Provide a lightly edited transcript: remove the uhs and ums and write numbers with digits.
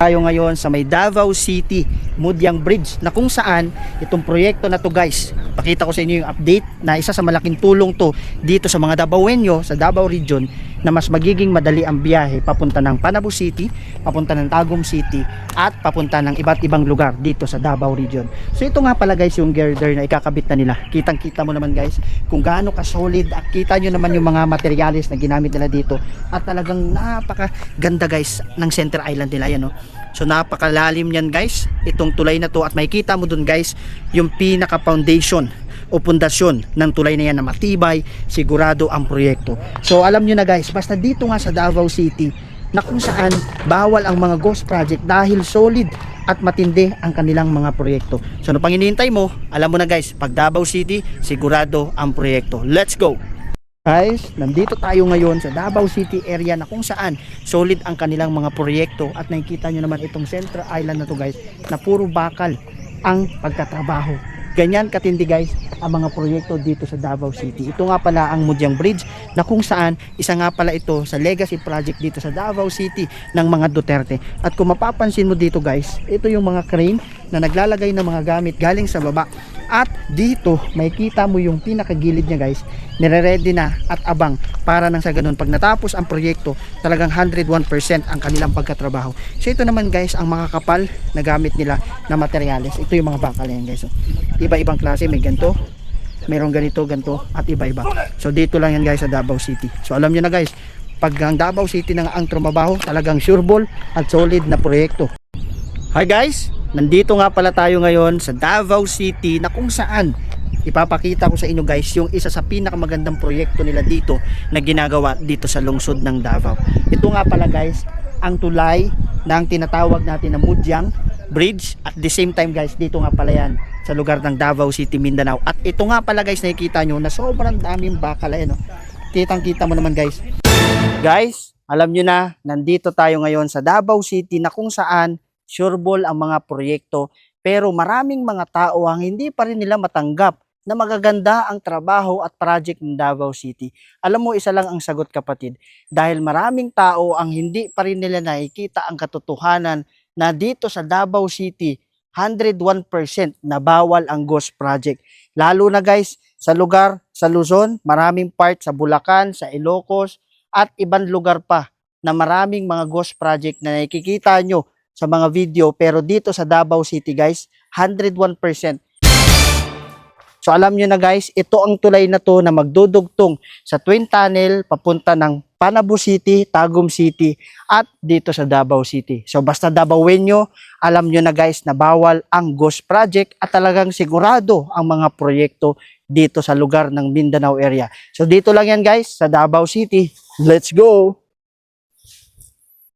Tayo ngayon sa may Davao City Mudyang Bridge na kung saan itong proyekto na to guys, pakita ko sa inyo yung update na isa sa malaking tulong to dito sa mga Davaoenyo sa Davao Region na mas magiging madali ang biyahe papunta ng Panabo City, papunta ng Tagum City at papunta ng iba't ibang lugar dito sa Davao Region. So ito nga pala guys yung girder na ikakabit na nila. Kitang kita mo naman guys kung gaano ka solid at kita nyo naman yung mga materials na ginamit nila dito at talagang napaka ganda guys ng center island nila yan, no? So napakalalim yan guys itong tulay na to at makikita mo dun guys yung pinaka foundation o pundasyon ng tulay na yan na matibay, sigurado ang proyekto. So alam nyo na guys, basta dito nga sa Davao City na kung saan bawal ang mga ghost project dahil solid at matindi ang kanilang mga proyekto. So ano pang hinihintay mo? Alam mo na guys, pag Davao City, sigurado ang proyekto. Let's go! Guys, nandito tayo ngayon sa Davao City area na kung saan solid ang kanilang mga proyekto at nakikita nyo naman itong Central Island na to guys na puro bakal ang pagtatrabaho. Ganyan katindi guys ang mga proyekto dito sa Davao City. Ito nga pala ang Mudyang Bridge na kung saan isa nga pala ito sa legacy project dito sa Davao City ng mga Duterte. At kung mapapansin mo dito guys, ito yung mga crane na naglalagay ng mga gamit galing sa baba. At dito makikita mo yung pinakagilid niya guys, nire-ready na at abang para nang sa ganun pag natapos ang proyekto talagang 101% ang kanilang pagkatrabaho. So ito naman guys ang mga kapal na gamit nila na materyales. Ito yung mga bakal yan guys. So, iba-ibang klase, may ganito, mayroong ganito, ganito at iba-iba. So dito lang yan guys sa Davao City. So alam nyo na guys, pag ang Davao City na ang trumabaho, talagang sure ball at solid na proyekto. Hi guys, nandito nga pala tayo ngayon sa Davao City na kung saan ipapakita ko sa inyo guys yung isa sa pinakamagandang proyekto nila dito na ginagawa dito sa lungsod ng Davao. Ito nga pala guys ang tulay ng tinatawag natin na Mudyang Bridge at the same time guys dito nga pala yan sa lugar ng Davao City, Mindanao. At ito nga pala guys nakikita nyo na sobrang daming bakal ayan, no? Kitang kita mo naman guys. Guys, alam nyo na nandito tayo ngayon sa Davao City na kung saan sureball ang mga proyekto pero maraming mga tao ang hindi pa rin nila matanggap na magaganda ang trabaho at project ng Davao City. Alam mo, isa lang ang sagot kapatid, dahil maraming tao ang hindi pa rin nila nakikita ang katotohanan na dito sa Davao City 101% na bawal ang ghost project. Lalo na guys sa lugar sa Luzon, maraming part sa Bulacan, sa Ilocos at ibang lugar pa na maraming mga ghost project na nakikita nyo sa mga video, pero dito sa Davao City guys 101%. So alam nyo na guys, ito ang tulay na to na magdudugtong sa Twin Tunnel papunta ng Panabo City, Tagum City at dito sa Davao City. So basta Davaoenyo, alam nyo na guys na bawal ang ghost project at talagang sigurado ang mga proyekto dito sa lugar ng Mindanao area. So dito lang yan guys sa Davao City. Let's go!